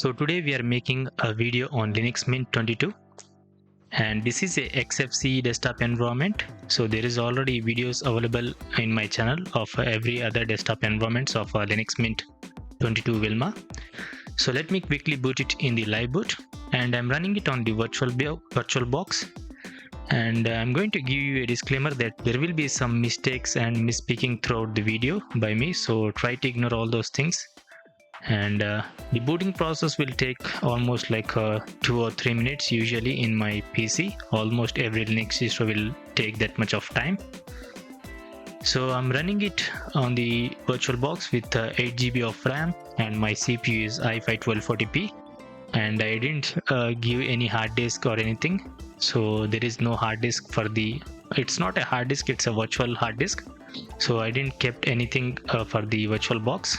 So today we are making a video on Linux Mint 22, and this is a Xfce desktop environment. So there is already videos available in my channel of every other desktop environments of Linux Mint 22 Wilma. So let me quickly boot it in the live boot, and I'm running it on the virtual box. And I'm going to give you a disclaimer that there will be some mistakes and misspeaking throughout the video by me, so try to ignore all those things. And the booting process will take almost like 2 or 3 minutes usually in my PC. Almost every Linux distro will take that much of time. So I'm running it on the virtual box with 8 GB of RAM, and my CPU is i5 1240p, and I didn't give any hard disk or anything. So there is no hard disk for it's not a hard disk, it's a virtual hard disk. So I didn't kept anything for the virtual box.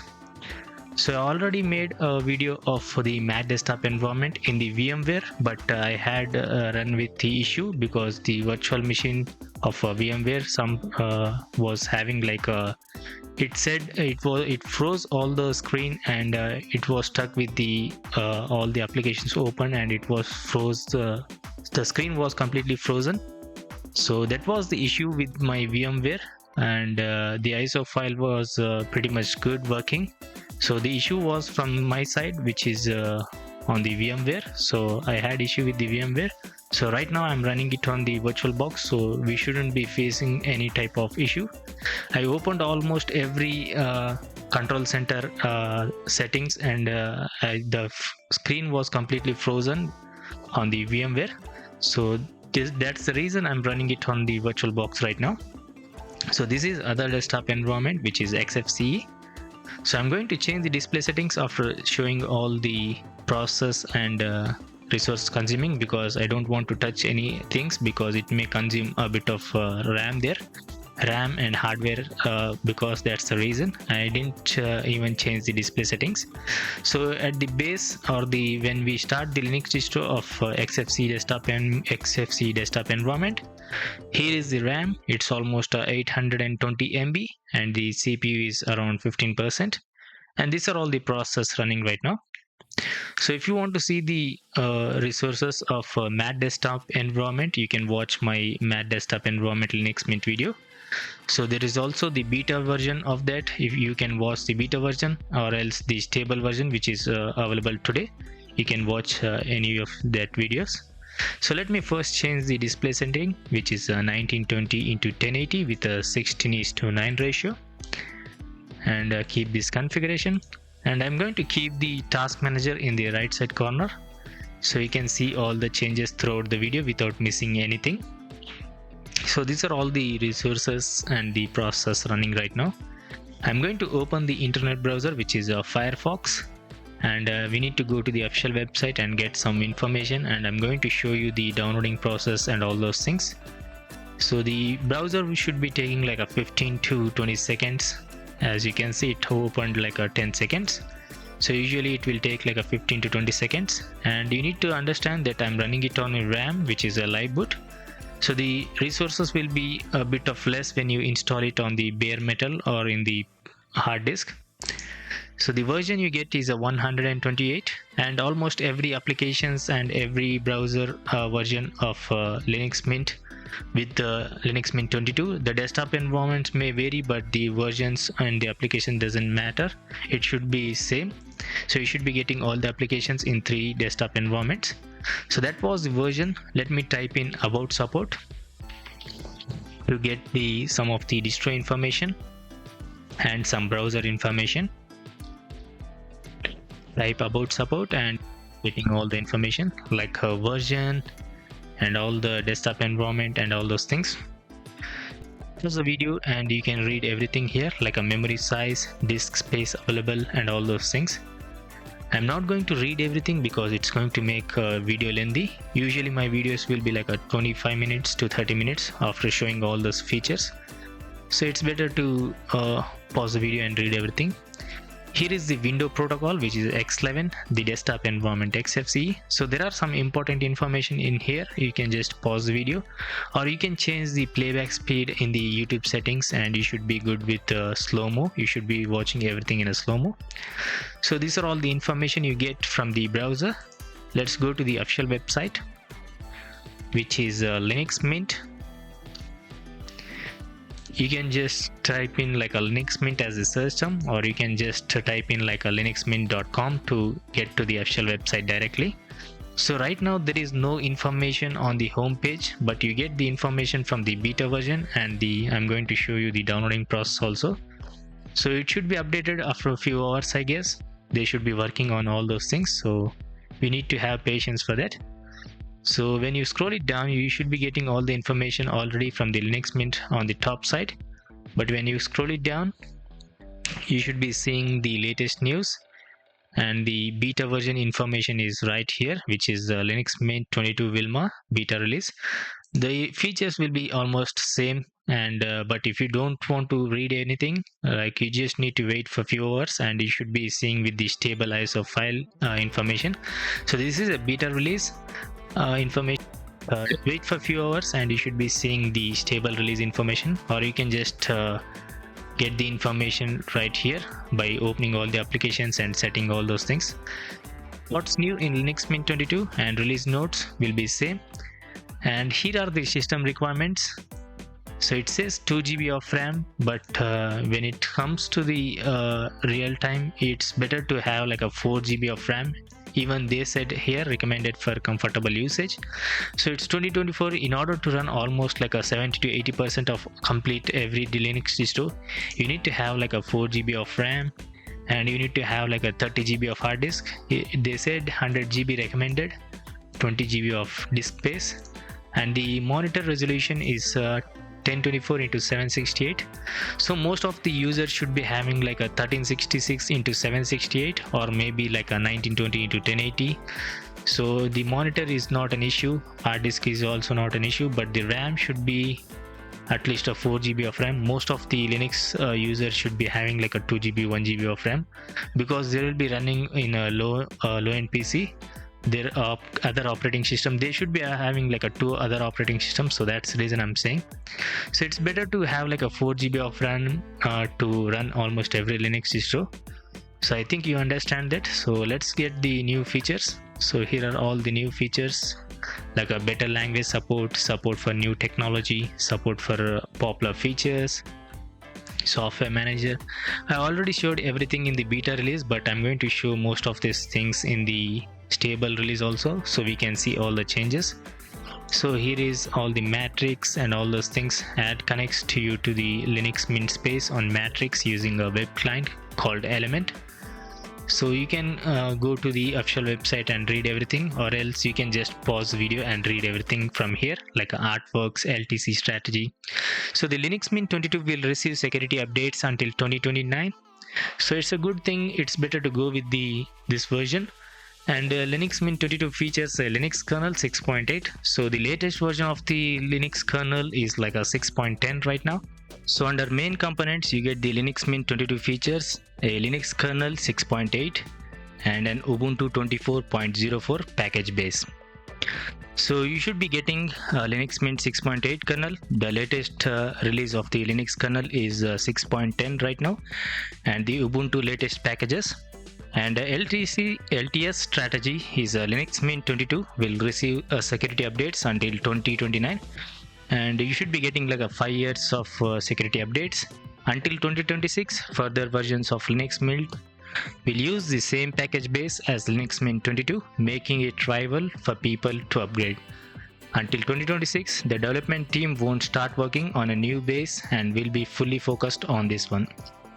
So I already made a video of the Mac desktop environment in the VMware, but I had run with the issue because the virtual machine of VMware was having like it said it froze all the screen, and it was stuck with the all the applications open, and it was froze. The screen was completely frozen. So that was the issue with my VMware, and the ISO file was pretty much good working. So the issue was from my side, which is on the VMware. So I had issue with the VMware. So right now I'm running it on the virtual box, so we shouldn't be facing any type of issue. I opened almost every control center settings, and the screen was completely frozen on the VMware. So that's the reason I'm running it on the virtual box right now. So this is other desktop environment, which is Xfce. So I'm going to change the display settings after showing all the process and resource consuming, because I don't want to touch any things because it may consume a bit of RAM and hardware, because that's the reason I didn't even change the display settings. So at the base, or when we start the Linux distro of Xfce desktop and Xfce desktop environment, here is the RAM. It's almost 820 MB, and the CPU is around 15%, and these are all the process running right now. So if you want to see the resources of Mac desktop environment, you can watch my Mac desktop environment Linux Mint video. So there is also the beta version of that. If you can watch the beta version, or else the stable version, which is available today, you can watch any of that videos. So let me first change the display setting, which is 1920 into 1080 with a 16:9 ratio, and keep this configuration. And I'm going to keep the task manager in the right side corner, so you can see all the changes throughout the video without missing anything. So these are all the resources and the process running right now. I'm going to open the internet browser, which is Firefox, and we need to go to the official website and get some information, and I'm going to show you the downloading process and all those things. So the browser should be taking like a 15 to 20 seconds. As you can see, it opened like a 10 seconds. So usually it will take like a 15 to 20 seconds, and you need to understand that I'm running it on a RAM, which is a live boot. So the resources will be a bit of less when you install it on the bare metal or in the hard disk. So the version you get is a 128, and almost every applications and every browser version of Linux Mint with the Linux Mint 22. The desktop environments may vary, but the versions and the application doesn't matter. It should be same. So you should be getting all the applications in 3 desktop environments. So that was the version. Let me type in about support to get some of the distro information and some browser information. Type about support and getting all the information like her version and all the desktop environment and all those things. Pause the video and you can read everything here, like a memory size, disk space available, and all those things. I'm not going to read everything because it's going to make a video lengthy. Usually my videos will be like a 25 minutes to 30 minutes after showing all those features. So it's better to pause the video and read everything. Here is the window protocol, which is X11, the desktop environment Xfce. So there are some important information in here. You can just pause the video, or you can change the playback speed in the YouTube settings, and you should be good with slow-mo. You should be watching everything in a slow-mo. So these are all the information you get from the browser. Let's go to the official website, which is Linux Mint. You can just type in like a Linux Mint as a search term, or you can just type in like a linuxmint.com to get to the official website directly. So right now there is no information on the home page, but you get the information from the beta version, and I'm going to show you the downloading process also. So it should be updated after a few hours, I guess. They should be working on all those things, so we need to have patience for that. So when you scroll it down, you should be getting all the information already from the Linux Mint on the top side. But when you scroll it down, you should be seeing the latest news, and the beta version information is right here, which is Linux Mint 22 Wilma beta release. The features will be almost same, and but if you don't want to read anything, like, you just need to wait for a few hours, and you should be seeing with the stable ISO file information. So this is a beta release information. Wait for a few hours and you should be seeing the stable release information, or you can just get the information right here by opening all the applications and setting all those things. What's new in Linux Mint 22 and release notes will be same. And here are the system requirements. So it says 2 GB of RAM, but when it comes to the real time, it's better to have like a 4 GB of RAM. Even they said here recommended for comfortable usage. So it's 2024. In order to run almost like a 70 to 80% of complete every Linux distro, you need to have like a 4 GB of RAM, and you need to have like a 30 GB of hard disk. They said 100 GB recommended, 20 GB of disk space, and the monitor resolution is 1024 into 768. So most of the users should be having like a 1366 into 768, or maybe like a 1920 into 1080. So the monitor is not an issue, hard disk is also not an issue, but the RAM should be at least a 4 GB of RAM. Most of the Linux users should be having like a 2 GB 1 GB of RAM, because they will be running in a low-end PC. Their other operating system, they should be having like a 2 other operating systems. So that's the reason I'm saying. So it's better to have like a 4 GB of RAM to run almost every Linux distro. So I think you understand that. So let's get the new features. So here are all the new features, like a better language support for new technology, support for popular features, software manager. I already showed everything in the beta release, but I'm going to show most of these things in the stable release also, so we can see all the changes. So here is all the matrix and all those things. Add connects to you to the Linux Mint space on matrix using a web client called Element. So you can go to the official website and read everything, or else you can just pause the video and read everything from here, like artworks, LTC strategy. So the Linux Mint 22 will receive security updates until 2029. So it's a good thing. It's better to go with this version. And Linux Mint 22 features a Linux kernel 6.8. So the latest version of the Linux kernel is like a 6.10 right now. So under main components, you get the Linux Mint 22 features, a Linux kernel 6.8, and an Ubuntu 24.04 package base. So you should be getting Linux Mint 6.8 kernel. The latest release of the Linux kernel is 6.10 right now, and the Ubuntu latest packages. And LTS strategy is Linux Mint 22 will receive security updates until 2029, and you should be getting like a 5 years of security updates until 2026. Further versions of Linux Mint will use the same package base as Linux Mint 22, making it trivial for people to upgrade. Until 2026, the development team won't start working on a new base and will be fully focused on this one.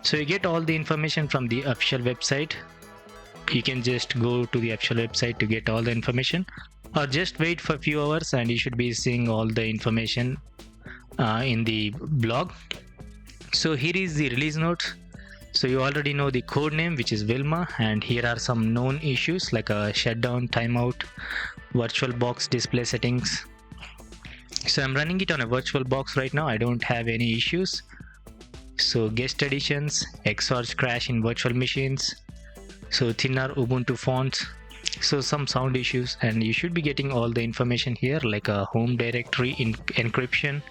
So you get all the information from the official website. You can just go to the official website to get all the information, or just wait for a few hours and you should be seeing all the information in the blog. So here is the release notes. So you already know the code name, which is Wilma, and here are some known issues like a shutdown, timeout, VirtualBox display settings. So I'm running it on a VirtualBox right now. I don't have any issues. So guest additions, Xorg crash in virtual machines, so thinner Ubuntu fonts, so some sound issues, and you should be getting all the information here like a home directory in encryption,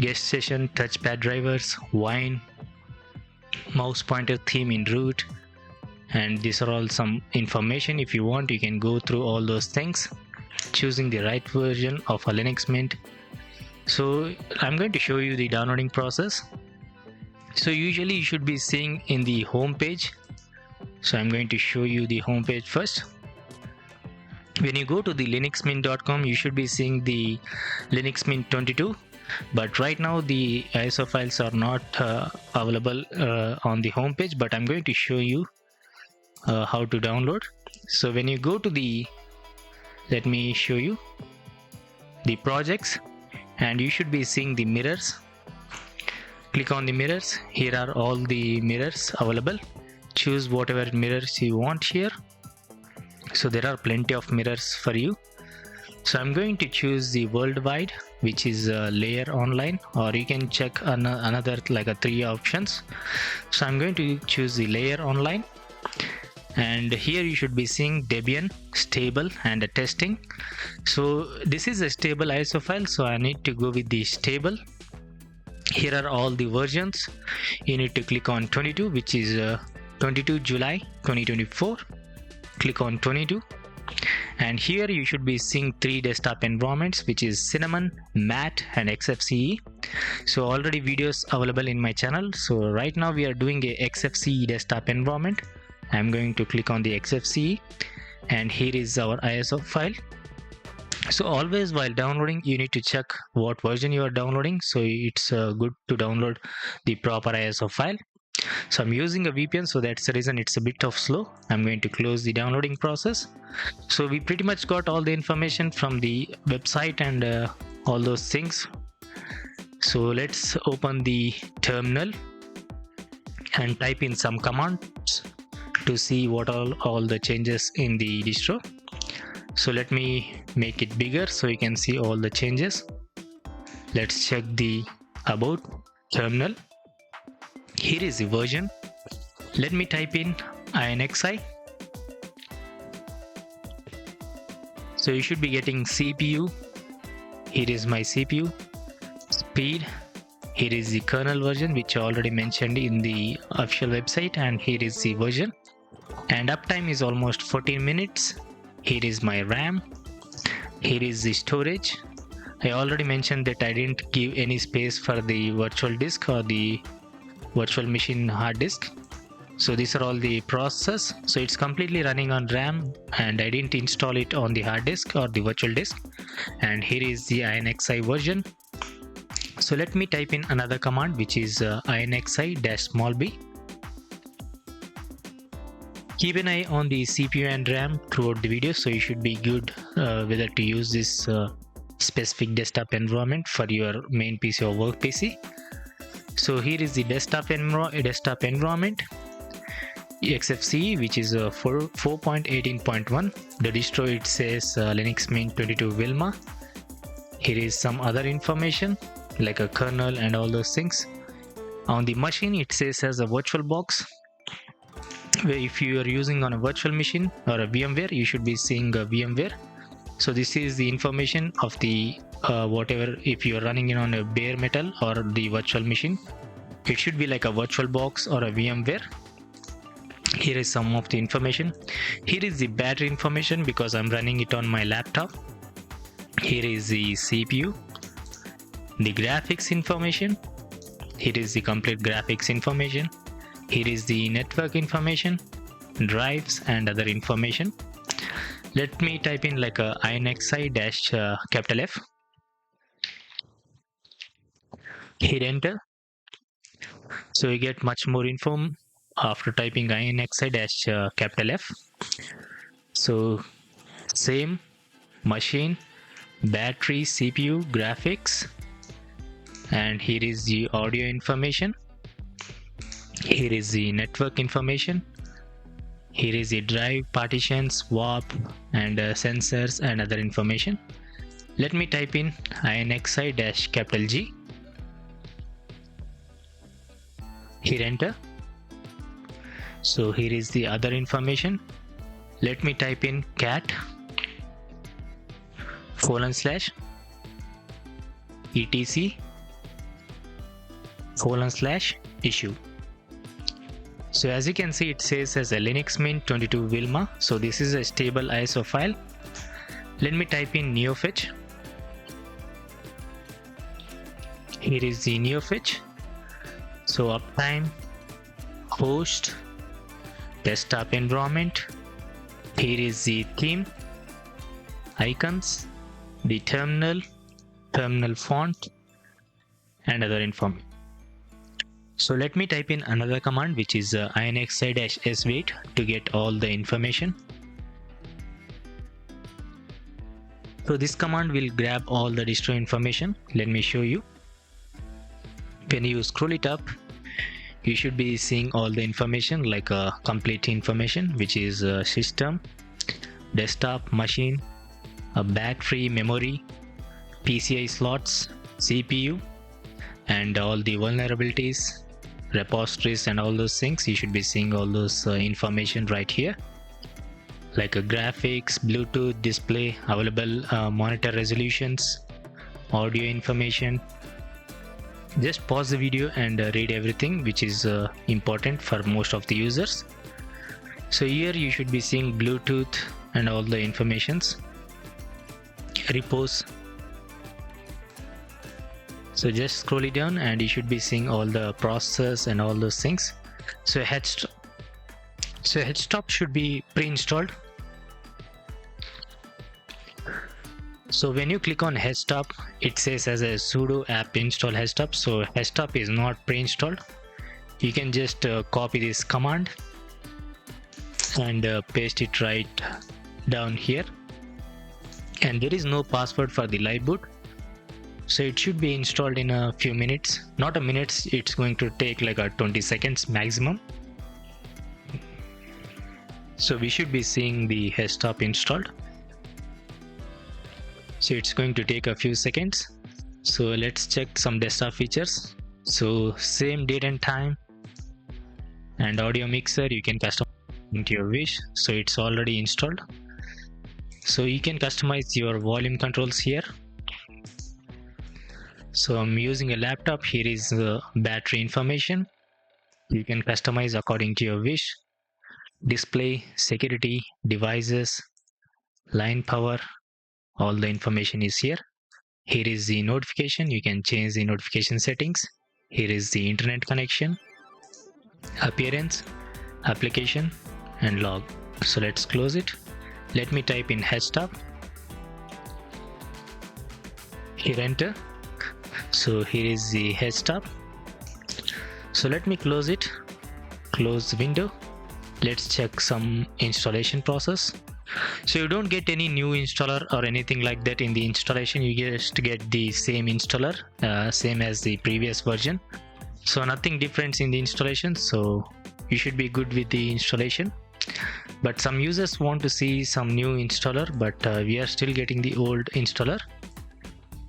guest session, touchpad drivers, wine, mouse pointer theme in root, and these are all some information. If you want, you can go through all those things, choosing the right version of a Linux Mint. So I'm going to show you the downloading process. So usually you should be seeing in the home page. So I'm going to show you the home page first. When you go to the linuxmint.com, you should be seeing the Linux Mint 22, but right now the ISO files are not available on the home page, but I'm going to show you how to download. So when you go to the, let me show you the projects, and you should be seeing the mirrors. Click on the mirrors. Here are all the mirrors available. Choose whatever mirrors you want here. So there are plenty of mirrors for you. So I'm going to choose the worldwide, which is layer online, or you can check another like a 3 options. So I'm going to choose the layer online, and here you should be seeing Debian, stable, and a testing. So this is a stable ISO file, so I need to go with the stable. Here are all the versions. You need to click on 22, which is 22 July 2024. Click on 22, and here you should be seeing 3 desktop environments, which is Cinnamon, Matte, and Xfce. So already videos available in my channel. So right now we are doing a Xfce desktop environment. I'm going to click on the Xfce, and here is our ISO file. So always while downloading, you need to check what version you are downloading. So it's good to download the proper ISO file. So I'm using a VPN, so that's the reason it's a bit of slow. I'm going to close the downloading process. So we pretty much got all the information from the website and all those things. So let's open the terminal and type in some commands to see what all the changes in the distro. So let me make it bigger so you can see all the changes. Let's check the about terminal. Here is the version. Let me type in Xfce. So you should be getting CPU. Here is my CPU. Speed. Here is the kernel version, which I already mentioned in the official website, and here is the version. And uptime is almost 14 minutes. Here is my RAM. Here is the storage. I already mentioned that I didn't give any space for the virtual disk or the virtual machine hard disk. So these are all the process. So it's completely running on RAM, and I didn't install it on the hard disk or the virtual disk. And here is the Xfce version. So let me type in another command, which is -b. Keep an eye on the CPU and RAM throughout the video, so you should be good whether to use this specific desktop environment for your main PC or work PC. So here is the desktop environment, Xfce, which is 4.18.1. The distro, it says Linux Mint 22 Wilma. Here is some other information like a kernel and all those things. On the machine, it says as a virtual box. If you are using on a virtual machine or a VMware, you should be seeing a VMware. So this is the information of the whatever, if you are running it on a bare metal or the virtual machine, it should be like a virtual box or a VMware. Here is some of the information. Here is the battery information because I'm running it on my laptop. Here is the CPU, the graphics information. Here is the complete graphics information. Here is the network information, drives, and other information. Let me type in like a Xfce-F. Hit enter. So you get much more info after typing Xfce-F. So same machine, battery, CPU, graphics, and here is the audio information. Here is the network information. Here is the drive, partitions, swap, and sensors and other information. Let me type in Xfce-G. Hit enter. So here is the other information. Let me type in cat /etc/issue. So as you can see, it says as a Linux Mint 22 Wilma. So this is a stable ISO file. Let me type in neofetch. Here is the neofetch. So uptime, host, desktop environment. Here is the theme, icons, the terminal font, and other information. So let me type in another command, which is inxc-swait, to get all the information. So this command will grab all the distro information. Let me show you. When you scroll it up, you should be seeing all the information, like complete information, which is system, desktop, machine, battery, memory, PCI slots, CPU, and all the vulnerabilities, repositories, and all those things. You should be seeing all those information right here, like graphics, Bluetooth, display, available monitor resolutions, audio information. Just pause the video and read everything, which is important for most of the users. So here you should be seeing Bluetooth and all the informations, repos. So just scroll it down and you should be seeing all the process and all those things. So Hstop should be pre-installed. So when you click on Hstop, it says as a sudo apt install Hstop. So Hstop is not pre-installed. You can just copy this command and paste it right down here. And there is no password for the live boot. So it should be installed in a few minutes. Not a minute, it's going to take like 20 seconds maximum. So we should be seeing the Hstop installed. So it's going to take a few seconds. So let's check some desktop features. So same date and time, and audio mixer you can customize into your wish. So it's already installed. So you can customize your volume controls here. So I'm using a laptop. Here is battery information. You can customize according to your wish. Display, security, devices, line power, all the information is here. Here is the notification. You can change the notification settings. Here is the internet connection, appearance, application, and log. So let's close it. Let me type in Hstop. Here enter. So here is the Hstop. So let me close it. Close the window. Let's check some installation process. So you don't get any new installer or anything like that in the installation. You just get the same installer, same as the previous version. So nothing different in the installation. So you should be good with the installation. But some users want to see some new installer, but we are still getting the old installer.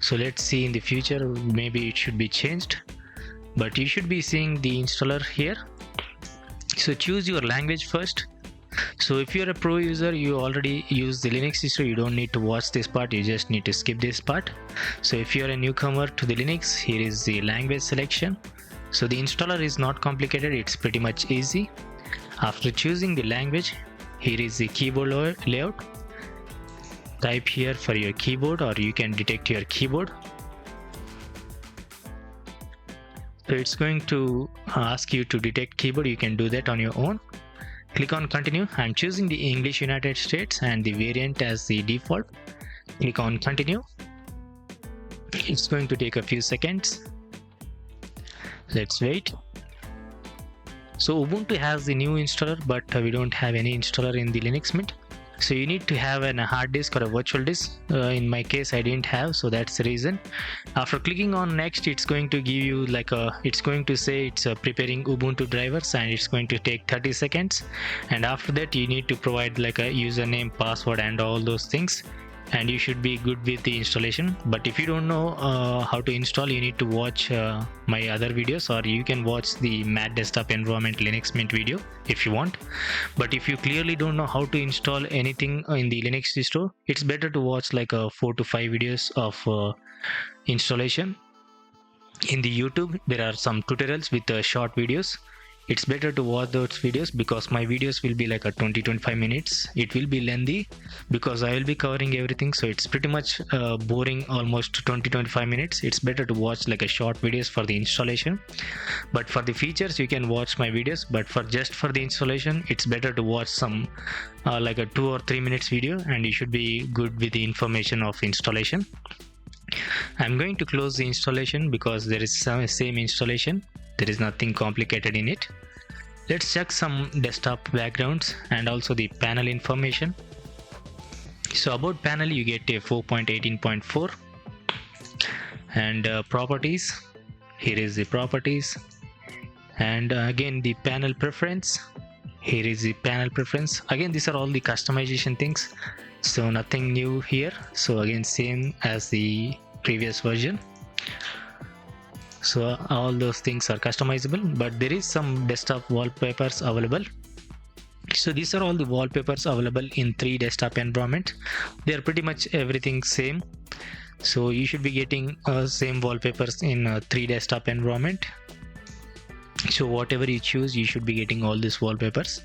So let's see in the future, maybe it should be changed. But you should be seeing the installer here. So choose your language first. So if you're a pro user, you already use the Linux distro, you don't need to watch this part, you just need to skip this part. So if you're a newcomer to the Linux, here is the language selection. So the installer is not complicated, it's pretty much easy. After choosing the language, here is the keyboard layout. Type here for your keyboard, or you can detect your keyboard. So it's going to ask you to detect keyboard, you can do that on your own. Click on continue. I'm choosing the English United States and the variant as the default. Click on continue. It's going to take a few seconds. Let's wait. So Ubuntu has the new installer, but we don't have any installer in the Linux Mint. So you need to have a hard disk or a virtual disk. In my case, I didn't have, so that's the reason. After clicking on next, it's going to give you it's going to say it's preparing Ubuntu drivers, and it's going to take 30 seconds. And after that, you need to provide like a username, password, and all those things. and you should be good with the installation. But if you don't know how to install, you need to watch my other videos, or you can watch the Mac desktop environment Linux Mint video if you want. But if you clearly don't know how to install anything in the Linux distro, it's better to watch like 4 to 5 videos of installation. In the YouTube there are some tutorials with short videos. It's better to watch those videos because my videos will be like a 20-25 minutes. It will be lengthy because I will be covering everything, so it's pretty much boring, almost 20-25 minutes. It's better to watch like a short videos for the installation. But for the features you can watch my videos, but for the installation it's better to watch some like a 2 or 3 minutes video, and you should be good with the information of installation. I'm going to close the installation because there is some same installation. There is nothing complicated in it. Let's check some desktop backgrounds and also the panel information. So about panel you get a 4.18.4 and properties. Here is the properties, and again the panel preference. Here is the panel preference. Again, these are all the customization things, so nothing new here. So again, same as the previous version. So all those things are customizable, but there is some desktop wallpapers available. So these are all the wallpapers available in 3 desktop environment. They are pretty much everything same. So you should be getting same wallpapers in 3 desktop environment. So whatever you choose, you should be getting all these wallpapers.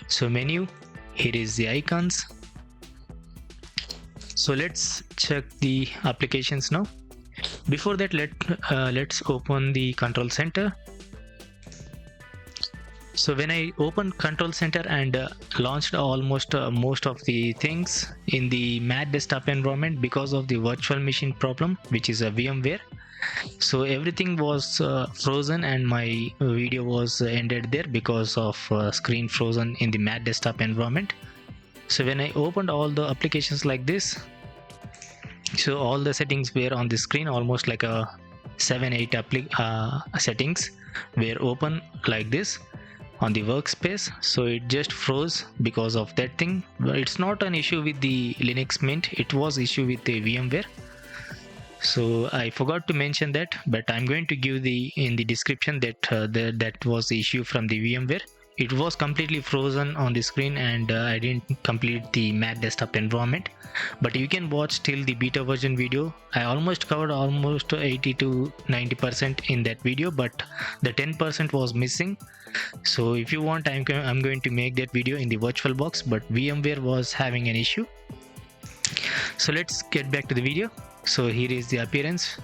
So menu, here is the icons. So let's check the applications now. Before that, let's open the control center. So when I opened control center and launched almost most of the things in the Mac desktop environment, because of the virtual machine problem, which is a VMware, so everything was frozen and my video was ended there because of screen frozen in the Mac desktop environment. So when I opened all the applications like this, so all the settings were on the screen, almost like a 7-8 settings were open like this on the workspace. So it just froze because of that thing. But it's not an issue with the Linux Mint, it was issue with the VMware. So I forgot to mention that, but I'm going to give in the description that that was the issue from the VMware. It was completely frozen on the screen, and I didn't complete the Mac desktop environment. But you can watch till the beta version video. I almost covered almost 80 to 90% in that video, but the 10% was missing. So if you want, I'm going to make that video in the VirtualBox, but VMware was having an issue. So let's get back to the video. So here is the appearance.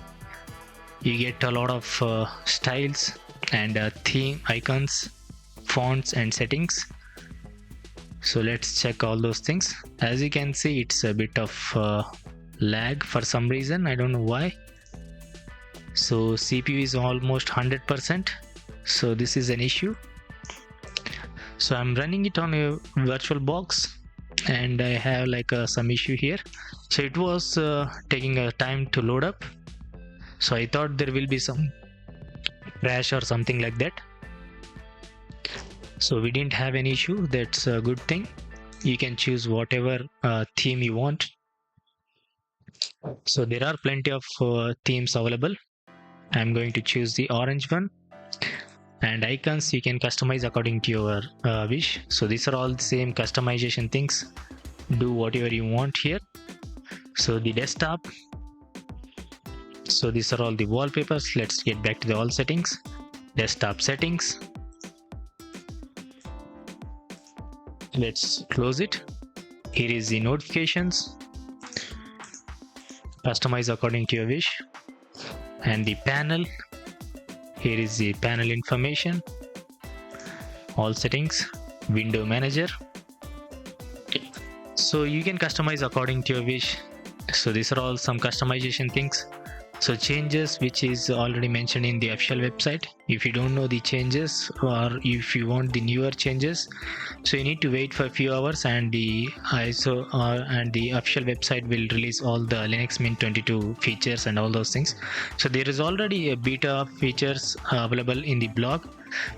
You get a lot of styles and theme icons, fonts and settings. So let's check all those things. As you can see, it's a bit of lag for some reason, I don't know why. So CPU is almost 100%, so this is an issue. So I'm running it on a VirtualBox and I have like some issue here. So it was taking a time to load up, so I thought there will be some crash or something like that. So we didn't have any issue. That's a good thing. You can choose whatever theme you want. So there are plenty of themes available. I'm going to choose the orange one. And icons you can customize according to your wish. So these are all the same customization things. Do whatever you want here. So the desktop. So these are all the wallpapers. Let's get back to the all settings. Desktop settings. Let's close it. Here is the notifications. Customize according to your wish. And the panel. Here is the panel information. All settings. Window manager. So you can customize according to your wish. So these are all some customization things. So changes, which is already mentioned in the official website. If you don't know the changes, or if you want the newer changes, so you need to wait for a few hours, and the ISO and the official website will release all the Linux Mint 22 features and all those things. So there is already a beta features available in the blog,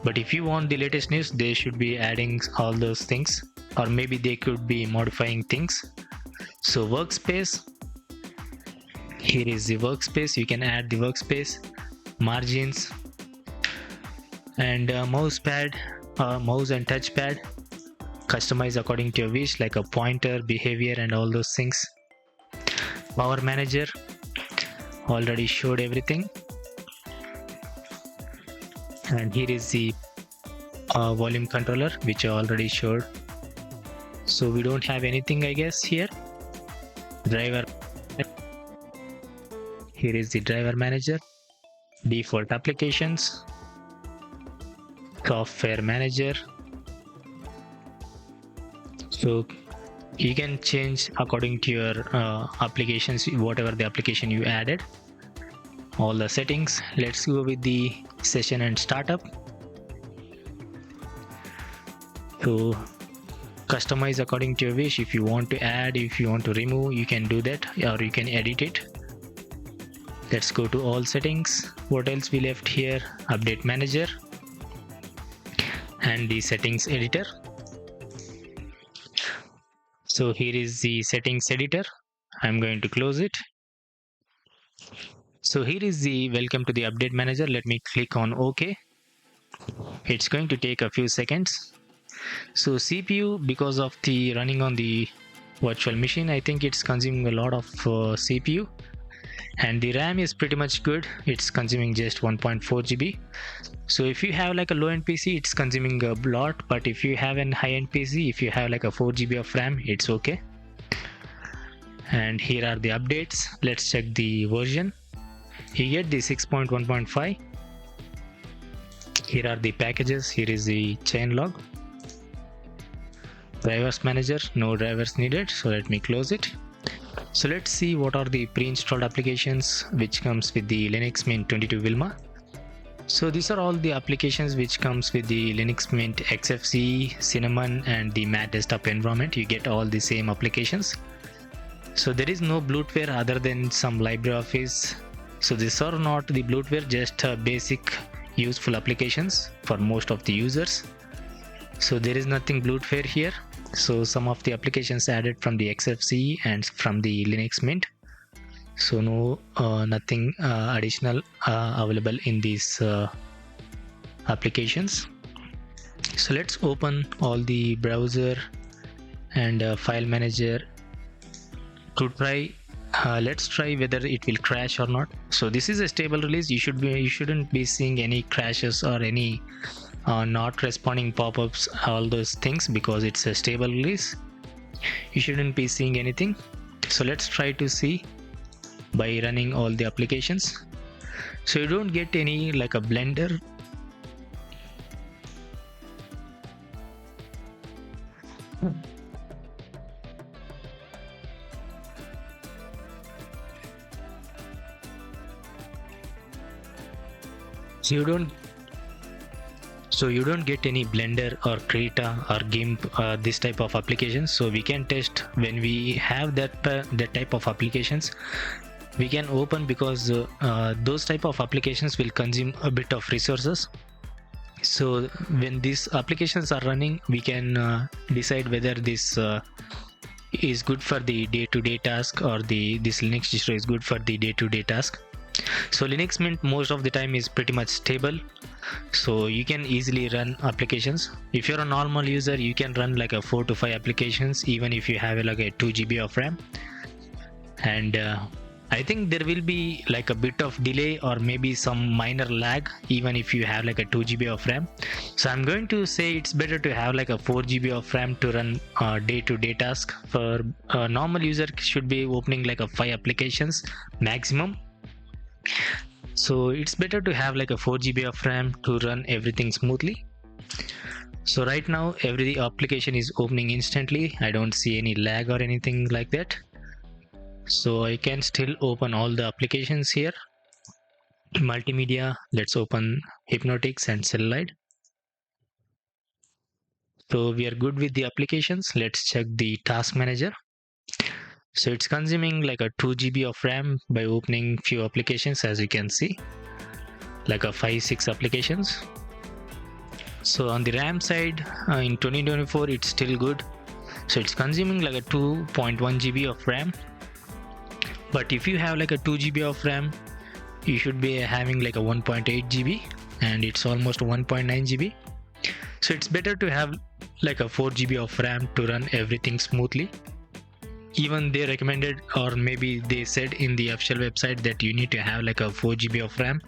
but if you want the latest news, they should be adding all those things, or maybe they could be modifying things. So workspace, here is the workspace. You can add the workspace, margins, and mouse pad, mouse and touchpad. Customize according to your wish, like a pointer, behavior, and all those things. Power manager, already showed everything. And here is the volume controller, which I already showed. So we don't have anything, I guess, here. Driver, here is the driver manager, default applications, software manager. So you can change according to your applications, whatever the application you added, all the settings. Let's go with the session and startup. So customize according to your wish. If you want to add, if you want to remove, you can do that, or you can edit it. Let's go to all settings. What else we left here? Update manager and the settings editor. So here is the settings editor. I'm going to close it. So here is the welcome to the update manager. Let me click on OK. It's going to take a few seconds. So CPU, because of the running on the virtual machine, I think it's consuming a lot of CPU, and the RAM is pretty much good. It's consuming just 1.4 GB. So if you have like a low-end PC, it's consuming a lot, but if you have an high-end PC, if you have like a 4 GB of RAM, it's okay. And here are the updates. Let's check the version. You get the 6.1.5. Here are the packages. Here is the chain log. Drivers manager, no drivers needed, so let me close it. So let's see what are the pre-installed applications which comes with the Linux Mint 22 Wilma. So these are all the applications which comes with the Linux Mint Xfce, Cinnamon, and the Mac desktop environment. You get all the same applications. So there is no bloatware other than some LibreOffice. So these are not the bloatware, just basic useful applications for most of the users. So there is nothing bloatware here. So some of the applications added from the Xfce and from the Linux Mint. So no, nothing additional available in these applications. So let's open all the browser and file manager to try. Let's try whether it will crash or not. So this is a stable release. You shouldn't be seeing any crashes or any not responding pop-ups, all those things, because it's a stable release. You shouldn't be seeing anything. So let's try to see by running all the applications. So you don't get any like a Blender. So you don't get any Blender or Krita or GIMP, this type of applications. So we can test when we have that type of applications. We can open, because those type of applications will consume a bit of resources. So when these applications are running, we can decide whether this is good for the day-to-day task, or this Linux distro is good for the day-to-day task. So Linux Mint most of the time is pretty much stable, so you can easily run applications. If you're a normal user, you can run like a 4 to 5 applications even if you have like a 2 GB of RAM. And I think there will be like a bit of delay or maybe some minor lag even if you have like a 2 GB of RAM. So I'm going to say it's better to have like a 4 GB of RAM to run day-to-day task. For a normal user, should be opening like a 5 applications maximum. So it's better to have like a 4 GB of RAM to run everything smoothly. So right now every application is opening instantly. I don't see any lag or anything like that. So I can still open all the applications here. Multimedia, let's open Hypnotics and Cellulite. So we are good with the applications. Let's check the task manager. So it's consuming like a 2 GB of RAM by opening few applications, as you can see, like a 5-6 applications. So on the RAM side, in 2024 it's still good. So it's consuming like a 2.1 GB of RAM. But if you have like a 2 GB of RAM, you should be having like a 1.8 GB, and it's almost 1.9 GB. So it's better to have like a 4 GB of RAM to run everything smoothly. Even they recommended, or maybe they said in the official website, that you need to have like a 4 GB of RAM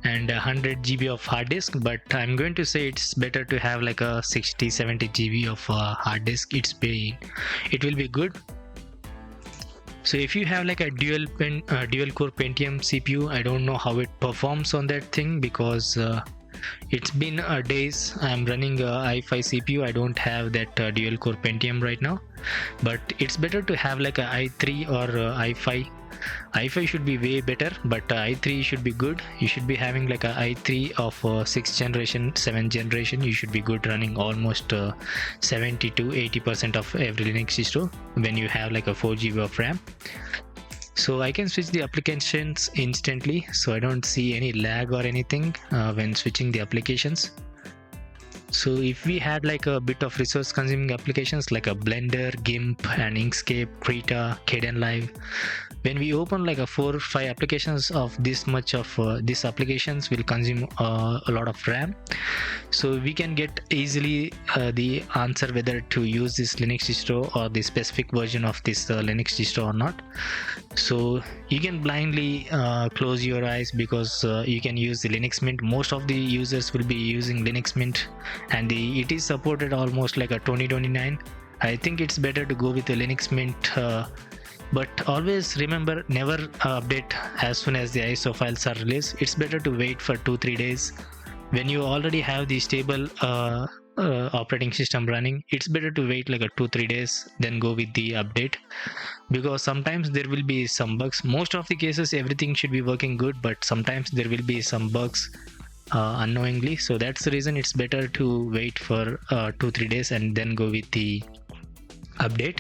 and 100 GB of hard disk, but I'm going to say it's better to have like a 60-70 GB of hard disk. It will be good. So if you have like a dual core Pentium CPU, I don't know how it performs on that thing, because it's been days I'm running a i5 CPU. I don't have that dual core Pentium right now, but it's better to have like a i3 or i5. i5 should be way better, but i3 should be good. You should be having like a i3 of 6th generation, 7th generation. You should be good running almost 70 to 80% of every Linux distro when you have like a 4 GB of RAM. So I can switch the applications instantly, so I don't see any lag or anything when switching the applications. So if we had like a bit of resource consuming applications like a Blender, GIMP and Inkscape, Krita, Kdenlive, when we open like a 4 or 5 applications of this much of these applications will consume a lot of RAM. So we can get easily the answer whether to use this Linux distro or the specific version of this Linux distro or not. So you can blindly close your eyes, because you can use the Linux Mint. Most of the users will be using Linux Mint, and it is supported almost like a 2029. I think it's better to go with the Linux Mint, but always remember, never update as soon as the ISO files are released. It's better to wait for 2-3 days. When you already have the stable operating system running, it's better to wait like a 2-3 days, then go with the update, because sometimes there will be some bugs. Most of the cases everything should be working good, but sometimes there will be some bugs unknowingly. So that's the reason it's better to wait for 2-3 days and then go with the update.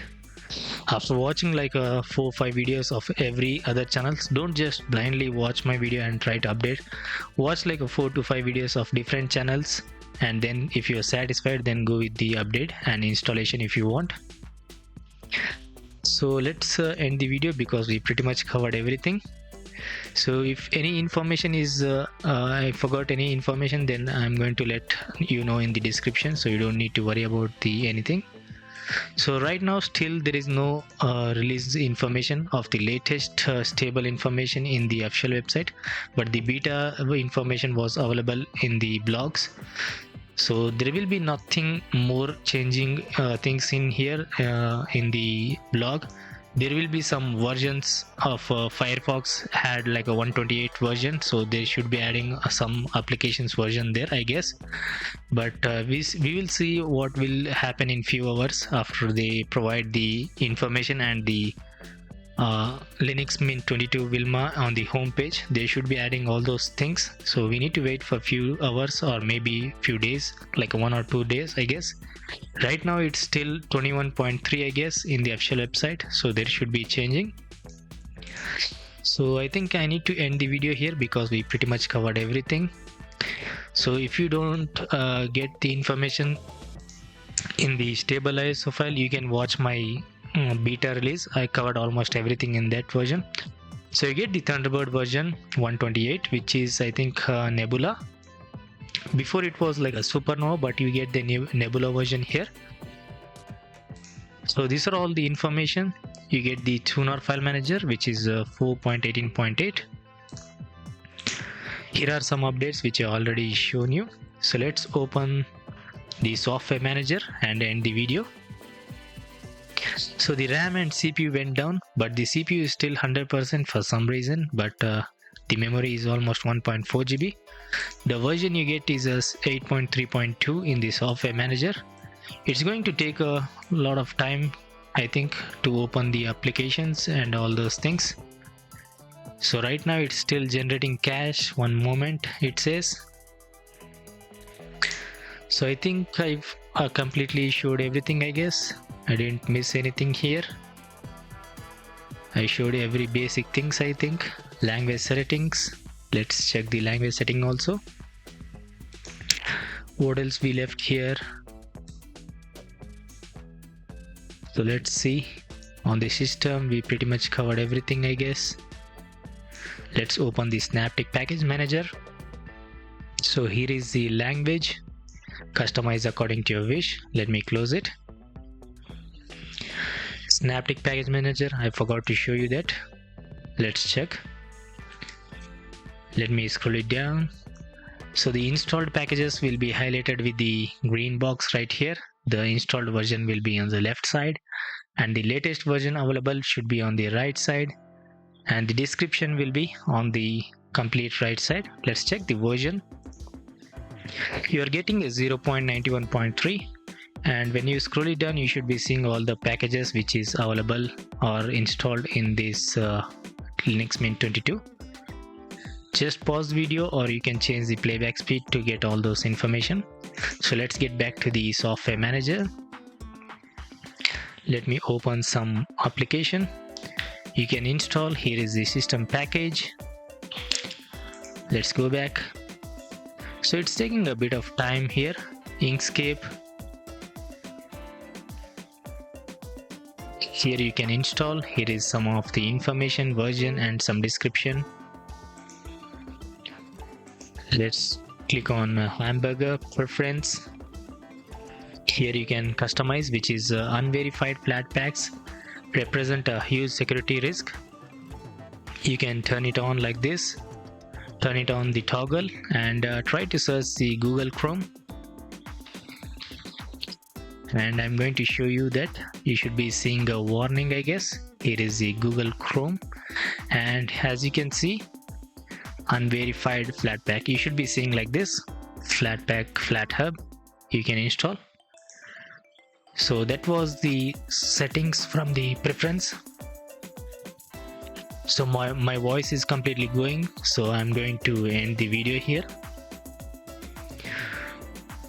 After watching like 4-5 videos of every other channels, don't just blindly watch my video and try to update. Watch like 4 to 5 videos of different channels, and then if you're satisfied, then go with the update and installation if you want. So let's end the video, because we pretty much covered everything. So if any information is I forgot any information, then I'm going to let you know in the description, so you don't need to worry about anything. So right now still there is no release information of the latest stable information in the official website, but the beta information was available in the blogs. So there will be nothing more changing things in here in the blog. There will be some versions of Firefox had like a 128 version, so they should be adding some applications version there, I guess. But we will see what will happen in few hours after they provide the information and the Linux Mint 22 Wilma on the home page. They should be adding all those things, so we need to wait for a few hours or maybe few days, like 1 or 2 days, I guess. Right now it's still 21.3 I guess in the official website, so there should be changing. So I think I need to end the video here, because we pretty much covered everything. So if you don't get the information in the stable ISO file, you can watch my beta release. I covered almost everything in that version. So you get the Thunderbird version 128, which is I think Nebula. Before it was like a Supernova, but you get the new Nebula version here. So these are all the information. You get the tuner file manager, which is 4.18.8. Here are some updates which I already shown you. So let's open the software manager and end the video. So the RAM and CPU went down, but the CPU is still 100% for some reason, but the memory is almost 1.4 GB. The version you get is 8.3.2 in the software manager. It's going to take a lot of time, I think, to open the applications and all those things. So right now it's still generating cache. One moment, it says. So I think I've completely showed everything, I guess. I didn't miss anything here. I showed every basic things, I think. Language settings. Let's check the language setting also. What else we left here? So let's see. On the system we pretty much covered everything, I guess. Let's open the Synaptic Package Manager. So here is the language. Customize according to your wish. Let me close it. Synaptic Package Manager, I forgot to show you that. Let's check. Let me scroll it down. So the installed packages will be highlighted with the green box right here. The installed version will be on the left side, and the latest version available should be on the right side, and the description will be on the complete right side. Let's check the version. You are getting a 0.91.3, and when you scroll it down you should be seeing all the packages which is available or installed in this Linux Mint 22. Just pause the video, or you can change the playback speed to get all those information. So let's get back to the software manager. Let me open some application. You can install. Here is the system package. Let's go back. So it's taking a bit of time here. Inkscape. Here you can install. Here is some of the information, version and some description. Let's click on hamburger preference. Here you can customize, which is unverified flat packs represent a huge security risk. You can turn it on like this. Turn it on the toggle and try to search the Google Chrome. And I'm going to show you that you should be seeing a warning, I guess. Here is the Google Chrome, and as you can see, unverified flat pack. You should be seeing like this, flat pack, flat hub. You can install. So that was the settings from the preference. So my voice is completely going, so I'm going to end the video here.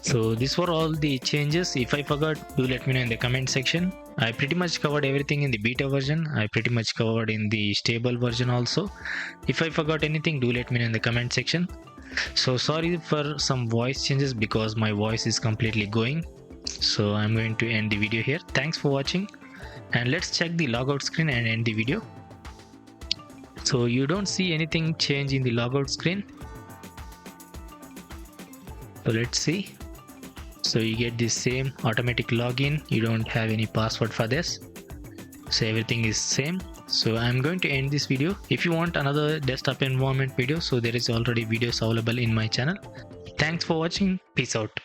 So these were all the changes. If I forgot, do let me know in the comment section. I pretty much covered everything in the beta version. I pretty much covered in the stable version also. If I forgot anything, do let me know in the comment section. So sorry for some voice changes because my voice is completely going. So I'm going to end the video here. Thanks for watching, and let's check the logout screen and end the video. So you don't see anything change in the logout screen. So let's see. So you get the same automatic login. You don't have any password for this. So everything is same. So I'm going to end this video. If you want another desktop environment video, so there is already videos available in my channel. Thanks for watching. Peace out.